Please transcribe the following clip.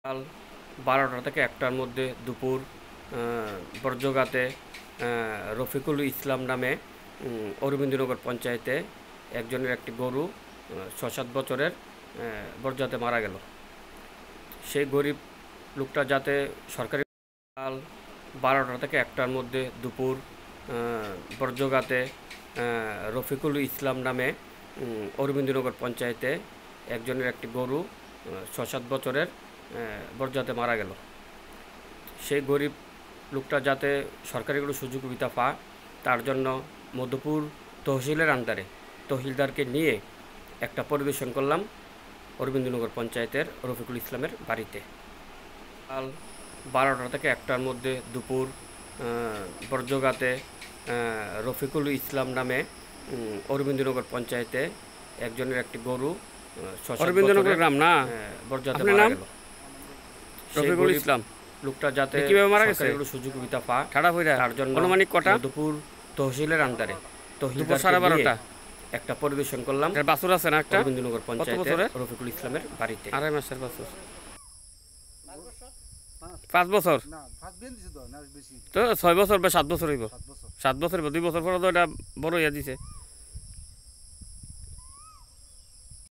সকাল 12টা থেকে 1টার মধ্যে দুপুর বর্জগাতে রফিকুল ইসলাম নামে অরবিন্দনগর পঞ্চায়েতে একজনের একটি গরু 6-7 বছরের বর্জাতে মারা গেল। সেই গরিব লোকটা যাতে সরকারি সকাল 12টা থেকে 1টার মধ্যে দুপুর বর্জগাতে রফিকুল ইসলাম নামে অরবিন্দনগর পঞ্চায়েতে একজনের একটি গরু 6-7 বছরের বর্জাতে মারা গেল। সেই গরিব লোকটা যাতে সরকারি কোনো সুযোগ সুবিধা পায় তার জন্য মধুপুর তহসিলের আন্ডারে তহসিলদারকে নিয়ে একটা পরিদর্শন করলাম অরবিন্দনগর পঞ্চায়েতের রফিকুল ইসলামের বাড়িতে। সকাল 12টা থেকে 1টার মধ্যে দুপুর বর্জগাতে রফিকুল ইসলাম নামে অরবিন্দনগর পঞ্চায়েতে একজনের একটি গরু অরবিন্দনগর গ্রাম না বর্জাতে মারা গেল। রফিকুল ইসলাম লোকটা যাতে কিভাবে মারা গেছে কোনো সুযোগ সুবিধা পায় তার জন্য অনুমানিক কটা মধুপুর তহসিলের আন্ডারে তহসিলদার 12:30 একটা পরিদর্শন করলাম। বাছুর আছে না একটা অরবিন্দনগর পঞ্চায়েতের রফিকুল ইসলামের বাড়িতে। 2.5 মাসের বাছুর, 5 বছর তো 6 বছর বা 7 বছর হইব। 7 বছর 2 বছর পরে তো এটা বড় হইয়া দিছে।